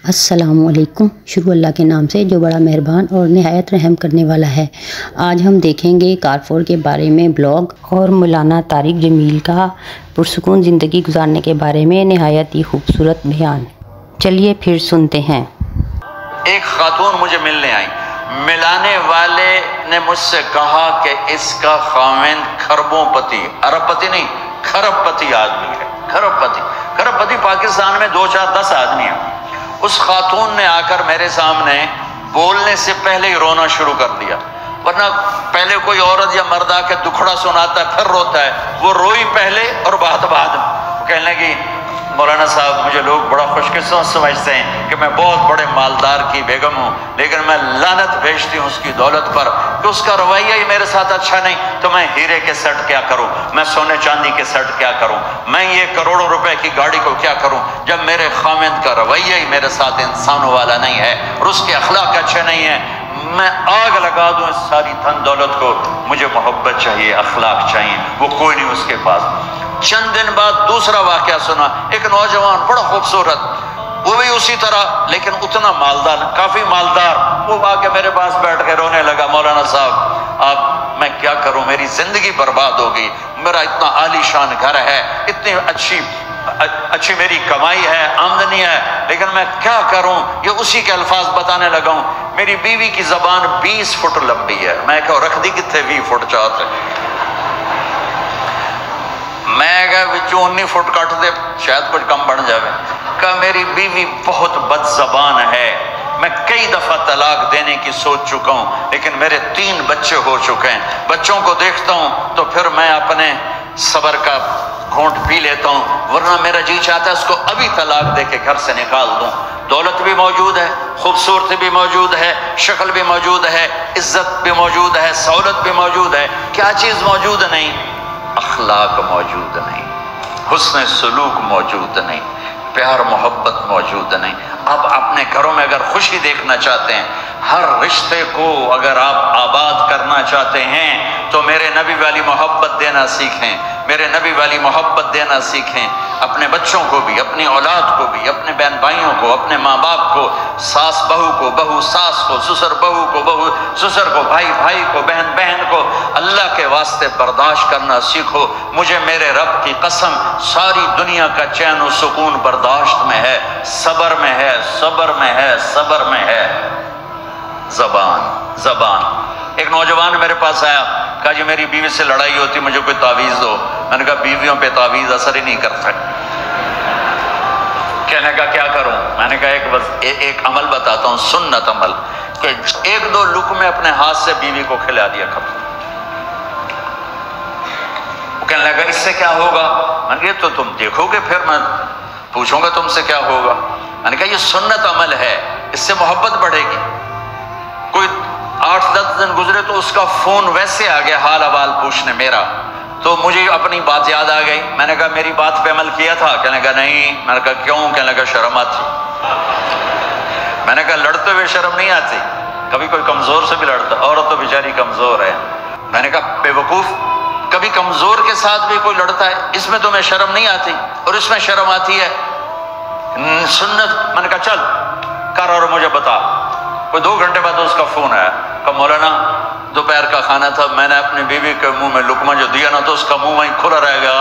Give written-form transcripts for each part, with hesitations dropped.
السلام علیکم۔ شروع اللہ کے نام سے جو بڑا مہربان اور نہایت رحم کرنے والا ہے۔ آج ہم دیکھیں گے کارفور کے بارے میں بلاگ اور مولانا طارق جمیل کا پرسکون زندگی گزارنے کے بارے میں نہایت ہی خوبصورت بیان۔ چلیے پھر سنتے ہیں۔ ایک خاتون مجھے ملنے آئی، ملانے والے نے مجھ سے کہا کہ اس کا خاوند کھربوں پتی، ارب پتی نہیں، کھرب پتی آدمی ہے۔ کھرب پتی پاکستان میں 2 4 10 آدمی ہیں۔ اس خاتون نے آ کر میرے سامنے بولنے سے پہلے ہی رونا شروع کر دیا، ورنہ پہلے کوئی عورت یا مرد آ کے دکھڑا سناتا ہے پھر روتا ہے، وہ روئی پہلے اور بعد میں کہنے لگی مولانا صاحب مجھے لوگ بڑا خوش قسمت سمجھتے ہیں کہ میں بہت بڑے مالدار کی بیگم ہوں، لیکن میں لعنت بھیجتی ہوں اس کی دولت پر کہ اس کا رویہ ہی میرے ساتھ اچھا نہیں، تو میں ہیرے کے سیٹ کیا کروں، میں سونے چاندی کے سیٹ کیا کروں، میں یہ کروڑوں روپے کی گاڑی کو کیا کروں جب میرے خاوند کا رویہ ہی میرے ساتھ انسانوں والا نہیں ہے اور اس کے اخلاق اچھے نہیں ہیں۔ میں آگ لگا دوں اس ساری دھن دولت کو، مجھے محبت چاہیے، اخلاق چاہیے، وہ کوئی نہیں اس کے پاس۔ چند دن بعد دوسرا واقعہ سنا، ایک نوجوان بڑا خوبصورت، وہ بھی اسی طرح لیکن اتنا مالدار، کافی مالدار، وہ آ کے میرے پاس بیٹھ کے رونے لگا، مولانا صاحب اب میں کیا کروں، میری زندگی برباد ہو گئی، میرا اتنا عالی شان گھر ہے، اتنی اچھی میری کمائی ہے، آمدنی ہے، لیکن میں کیا کروں، یہ اسی کے الفاظ بتانے لگا ہوں۔ میری بیوی کی زبان 20 فٹ لمبی ہے، میں کہا رکھ دی کتنے 20 فٹ چاہتے میں کہا 19 فٹ کٹ دے شاید کچھ کم بڑھ جاوے۔ کہا میری بیوی بہت بد زبان ہے، میں کئی دفعہ طلاق دینے کی سوچ چکا ہوں، لیکن میرے 3 بچے ہو چکے ہیں، بچوں کو دیکھتا ہوں تو پھر میں اپنے صبر کا گھونٹ پی لیتا ہوں، ورنہ میرا جی چاہتا ہے اس کو ابھی طلاق دے کے گھر سے نکال دوں۔ دولت بھی موجود ہے، خوبصورتی بھی موجود ہے، شکل بھی موجود ہے، عزت بھی موجود ہے، سہولت بھی موجود ہے، کیا چیز موجود نہیں؟ اخلاق موجود نہیں، حسن سلوک موجود نہیں، پیار محبت موجود نہیں۔ اب اپنے گھروں میں اگر خوشی دیکھنا چاہتے ہیں، ہر رشتے کو اگر آپ آباد کرنا چاہتے ہیں تو میرے نبی والی محبت دینا سیکھیں، میرے نبی والی محبت دینا سیکھیں، اپنے بچوں کو بھی، اپنی اولاد کو بھی، اپنے بہن بھائیوں کو، اپنے ماں باپ کو، ساس بہو کو، بہو ساس کو، سسر بہو کو، بہو سسر کو، بھائی بھائی کو، بہن بہن کو، اللہ کے واسطے برداشت کرنا سیکھو۔ مجھے میرے رب کی قسم ساری دنیا کا چین و سکون برداشت میں ہے، صبر میں ہے، صبر میں ہے، صبر میں ہے۔ زبان ایک نوجوان میرے پاس آیا، کہا جی میری بیوی سے لڑائی ہوتی، مجھے کوئی تعویذ دو۔ میں نے کہا بیویوں پہ تعویذ اثر ہی نہیں کرتا۔ کہنے کا کیا کروں؟ میں نے کہا ایک عمل بتاتا ہوں، سنت عمل، کہ 1-2 لقمے اپنے ہاتھ سے بیوی کو کھلا دیا کرو۔ وہ کہنے لگا اس سے کیا ہوگا؟ میں نے کہا تو تم دیکھو گے، پھر میں پوچھوں گا تم سے کیا ہوگا۔ میں نے کہا یہ سنت عمل ہے، اس سے محبت بڑھے گی۔ کوئی 8-10 دن گزرے تو اس کا فون ویسے آ گیا حال احوال پوچھنے میرا، تو مجھے اپنی بات یاد آ گئی۔ میں نے کہا میری بات پہ عمل کیا تھا؟ کہنے لگا نہیں۔ میں نے کہا کیوں؟ کہنے لگا شرم آتی۔ میں نے کہا لڑتے ہوئے شرم نہیں آتی؟ کبھی کوئی کمزور سے بھی لڑتا، عورت تو بیچاری کمزور ہے۔ میں نے کہا بے وقوف، کبھی کمزور کے ساتھ بھی کوئی لڑتا ہے، اس میں تمہیں شرم نہیں آتی اور اس میں شرم آتی ہے؟ سنت۔ میں نے کہا چل کر اور مجھے بتا۔ کوئی 2 گھنٹے بعد اس کا فون آیا، کہا مولانا دوپہر کا کھانا تھا، میں نے اپنی بیوی کے منہ میں لقمہ جو دیا نا تو اس کا منہ وہیں کھلا رہ گیا۔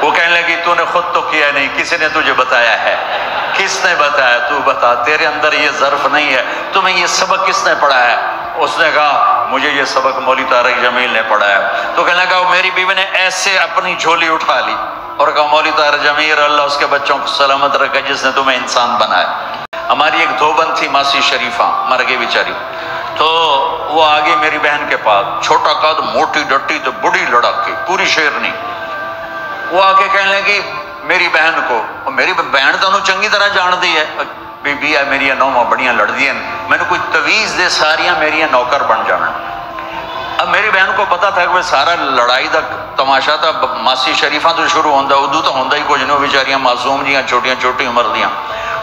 وہ کہنے لگی تو نے خود تو کیا نہیں، کسی نے تجھے بتایا ہے؟ کس نے بتایا؟ تو بتا، تیرے اندر یہ ظرف نہیں ہے، تمہیں یہ سبق کس نے پڑھایا ہے؟ اس نے کہا مجھے یہ سبق مولوی طارق جمیل نے پڑھایا۔ تو کہنے لگا میری بیوی نے ایسے اپنی جھولی اٹھا لی اور کہا مولوی طارق جمیل اللہ اس کے بچوں کو سلامت رکھے جس نے تمہیں انسان بنایا۔ ہماری ایک دھوبن تھی ماسی شریفہ، مر گئی بیچاری، تو وہ آگے میری بہن کے پاس، چھوٹا قد، موٹی ڈٹی تو بڑی لڑکی، پوری شیرنی۔ وہ آگے کہنے لگی میری بہن کو، اور میری بہن تو انہوں چنگی طرح جان دی ہے، بی بی ہے میری نوما بڑیاں لڑ دی ہیں، میں نے کوئی تویز دے ساریاں میری نوکر بن جانا۔ اب میری بہن کو پتا تھا کہ وہ سارا لڑائی دا تماشا تھا، ماسی شریفہ تو شروع ہوندہ، اردو تو ہوندہ ہی کچھ نہیں، بیچاریاں معصوم جیاں چھوٹی عمر دیاں۔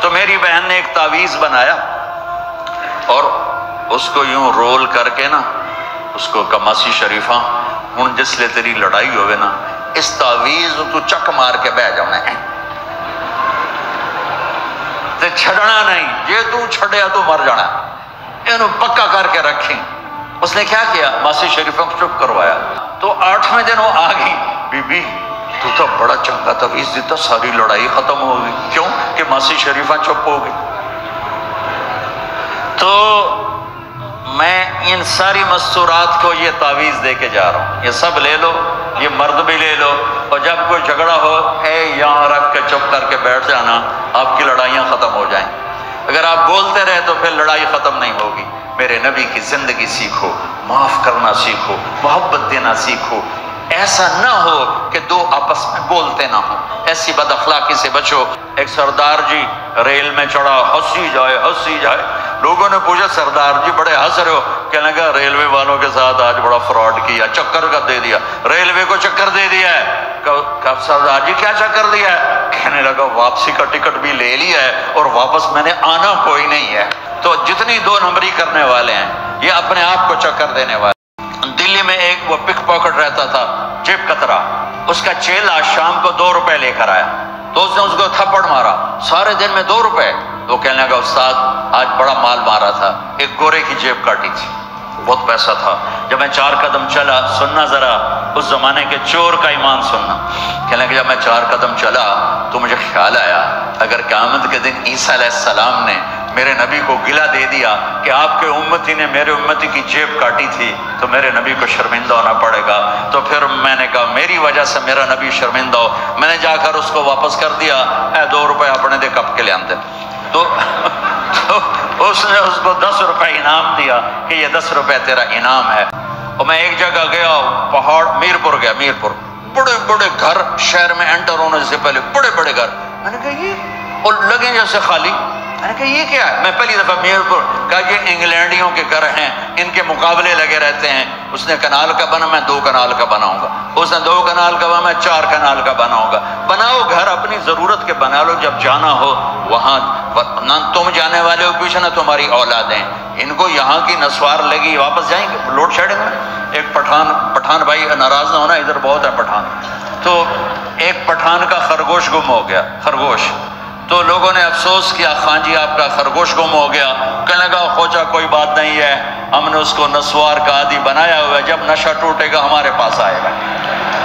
تو میری بہن نے ایک تعویذ بنایا اور اس کو یوں رول کر کے نا، اس کو کہا ماسی شریفہ ہن جس لے تیری لڑائی ہوئے نا، اس تعویذ تو چک مار کے بہ جاؤنا ہے۔ چھڑنا نہیں، جے تو چھڑیا تو مر جانا، انہوں پکا کر کے رکھیں۔ اس نے کیا کیا؟ ماسی شریفوں کو چپ کروایا۔ تو 8ویں دن وہ آ گئی، بی بی تو تو بڑا چنگا تویز دیتا، ساری لڑائی ختم ہو گئی۔ کیوں؟ کہ ماسی شریفہ چپ ہو گئی۔ تو میں ان ساری مستورات کو یہ تعویذ دے کے جا رہا ہوں، یہ سب لے لو، یہ مرد بھی لے لو، اور جب کوئی جھگڑا ہو اے یہاں رکھ کے چپ کر کے بیٹھ جانا، آپ کی لڑائیاں ختم ہو جائیں۔ اگر آپ بولتے رہے تو پھر لڑائی ختم نہیں ہوگی۔ میرے نبی کی زندگی سیکھو، معاف کرنا سیکھو، محبت دینا سیکھو۔ ایسا نہ ہو کہ دو آپس میں بولتے نہ ہوں، ایسی بد اخلاقی سے بچو۔ ایک سردار جی ریل میں چڑھا، ہنسی جائے، لوگوں نے پوچھا سردار جی بڑے ہنس رہے ہو؟ کہنے لگا ریلوے والوں کے ساتھ آج بڑا فراڈ کیا، چکر کا دے دیا، ریلوے کو چکر دے دیا ہے۔ کہا سردار جی کیا چکر دیا ہے؟ کہنے لگا واپسی کا ٹکٹ بھی لے لیا ہے اور واپس میں نے آنا کوئی نہیں ہے۔ تو جتنی 2 نمبری کرنے والے ہیں یہ اپنے آپ کو چکر دینے والے۔ دلی میں ایک وہ پک پاکٹ رہتا تھا، جیب کترا، اس کا چیلا شام کو 2 روپے لے کر آیا، تو اس نے اس کو تھپڑ مارا، سارے دن میں 2 روپے۔ تو کہنے لگا استاد آج بڑا مال مارا تھا، ایک گورے کی جیب کاٹی تھی، بہت پیسہ تھا۔ جب میں 4 قدم چلا، سننا ذرا اس زمانے کے چور کا ایمان سننا، کہنے لگا جب میں 4 قدم چلا تو مجھے خیال آیا اگر قیامت کے دن عیسیٰ علیہ السلام نے میرے نبی کو گلہ دے دیا کہ آپ کے امتی نے میرے امتی کی جیب کاٹی تھی تو میرے نبی کو شرمندہ ہونا پڑے گا۔ تو پھر میں نے کہا میری وجہ سے میرا نبی شرمندہ ہو، میں نے جا کر اس کو واپس کر دیا، 2 روپے اپنے دے کپ کے لے آتے۔ تو اس نے اس کو 10 روپے انعام دیا کہ یہ 10 روپے تیرا انعام ہے۔ اور میں ایک جگہ گیا، پہاڑ میرپور گیا، میرپور بڑے بڑے گھر، شہر میں انٹر ہونے سے پہلے بڑے بڑے گھر، میں نے کہا یہ اور لگے جیسے خالی، میں نے کہا یہ کیا ہے؟ میں پہلی دفعہ میرپور کہا یہ انگلینڈیوں کے گھر ہیں، ان کے مقابلے لگے رہتے ہیں۔ اس نے کنال کا بنا، میں 2 کنال کا بناؤں گا، اس نے 2 کنال کا بنا، میں 4 کنال کا بناؤں گا۔ بناؤ گھر اپنی ضرورت کے بنا لو، جب جانا ہو وہاں نہ تم جانے والے ہو پیچھے نہ تمہاری اولادیں، ان کو یہاں کی نسوار لگی واپس جائیں گے لوڈ شیڈنگ میں۔ ایک پٹھان بھائی ناراض نہ ہونا، ادھر بہت ہے پٹھان۔ تو ایک پٹھان کا خرگوش گم ہو گیا، خرگوش، تو لوگوں نے افسوس کیا خان جی آپ کا خرگوش گم ہو گیا۔ کہنے لگا خوجا کوئی بات نہیں ہے، ہم نے اس کو نسوار کا عادی بنایا ہوا ہے، جب نشہ ٹوٹے گا ہمارے پاس آئے گا۔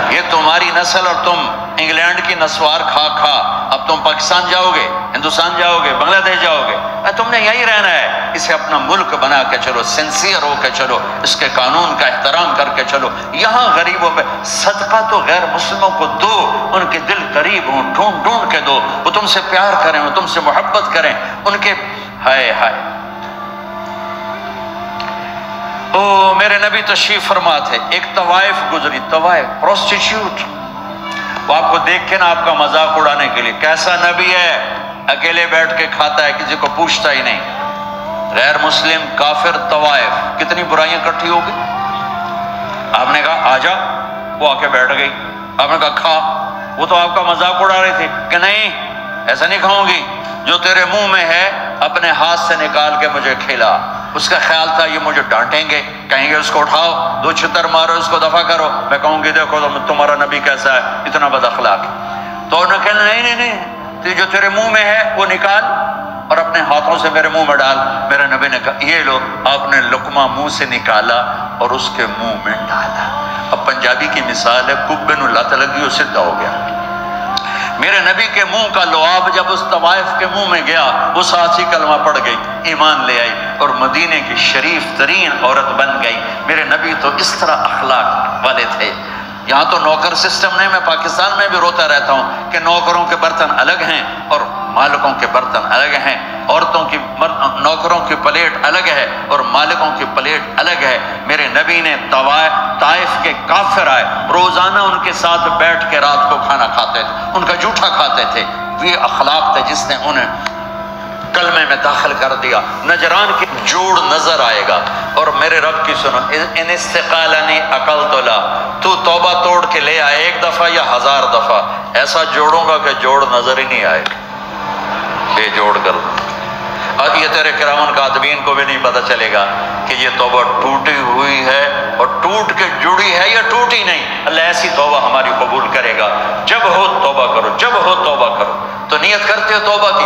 یہ تمہاری نسل اور تم انگلینڈ کی نسوار کھا اب تم پاکستان جاؤ گے، ہندوستان جاؤ گے، بنگلہ دیش جاؤ گے، تم نے یہی رہنا ہے۔ اسے اپنا ملک بنا کے چلو، سنسیئر ہو کے چلو، اس کے قانون کا احترام کر کے چلو۔ یہاں غریبوں پہ صدقہ تو غیر مسلموں کو دو، ان کے دل قریب ہوں، ڈھونڈ کے دو، وہ تم سے پیار کریں، وہ تم سے محبت کریں، ان کے ہائے او میرے نبی تشریف فرما تھے، ایک طوائف گزری، طوائف پروسٹیٹیوٹ، وہ آپ کو دیکھ کے نا آپ کا مذاق اڑانے کے لیے، کیسا نبی ہے، اکیلے بیٹھ کے کھاتا ہے، کسی کو پوچھتا ہی نہیں۔ غیر مسلم، کافر، طوائف، کتنی برائیاں اکٹھی ہو گئی۔ آپ نے کہا آجا، وہ آ کے بیٹھ گئی۔ آپ نے کہا کھا، وہ تو آپ کا مذاق اڑا رہی تھی کہ نہیں ایسا نہیں کھاؤں گی، جو تیرے منہ میں ہے اپنے ہاتھ سے نکال کے مجھے کھلا۔ اس کا خیال تھا یہ مجھے ڈانٹیں گے، کہیں گے اس کو اٹھاؤ، 2 چھتر مارو، اس کو دفع کرو، میں کہوں گی دیکھو تمہارا نبی کیسا ہے، اتنا بد اخلاق۔ تو انہوں نے کہا نہیں، جو تیرے منہ میں ہے وہ نکال اور اپنے ہاتھوں سے میرے منہ میں ڈال۔ میرے نبی نے کہا یہ لو، آپ نے لقمہ منہ سے نکالا اور اس کے منہ میں ڈالا۔ اب پنجابی کی مثال ہے، کبے نو لت لگی وہ سدھا ہو گیا۔ میرے نبی کے منہ کا لعاب جب اس طوائف کے منہ میں گیا، وہ ساتھ ہی کلمہ پڑھ گئی، ایمان لے آئی اور مدینے کی شریف ترین عورت بن گئی۔ میرے نبی تو اس طرح اخلاق والے تھے۔ یہاں تو نوکر سسٹم نہیں، میں پاکستان میں بھی روتا رہتا ہوں کہ نوکروں کے برتن الگ ہیں اور مالکوں کے برتن الگ ہیں، عورتوں کی نوکروں کی پلیٹ الگ ہے اور مالکوں کی پلیٹ الگ ہے۔ میرے نبی نے طائف کے کافر آئے، روزانہ ان کے ساتھ بیٹھ کے رات کو کھانا کھاتے تھے، ان کا جھوٹا کھاتے تھے۔ یہ اخلاق تھے جس نے انہیں کلمے میں داخل کر دیا۔ نجران کی جوڑ نظر آئے گا، اور میرے رب کی سنو، ان استقالنی عقلت لا، تو توبہ توڑ کے لے آئے 1 دفعہ یا 1000 دفعہ، ایسا جوڑوں گا کہ جوڑ نظر ہی نہیں آئے، بے جوڑ کر دوں۔ اور یہ تیرے کرامن کاتبین کو بھی نہیں پتہ چلے گا کہ یہ توبہ ٹوٹی ہوئی ہے اور ٹوٹ کے جڑی ہے یا ٹوٹی نہیں۔ اللہ ایسی توبہ ہماری قبول کرے گا۔ جب ہو توبہ کرو، جب ہو توبہ کرو۔ تو نیت کرتے ہو توبہ کی؟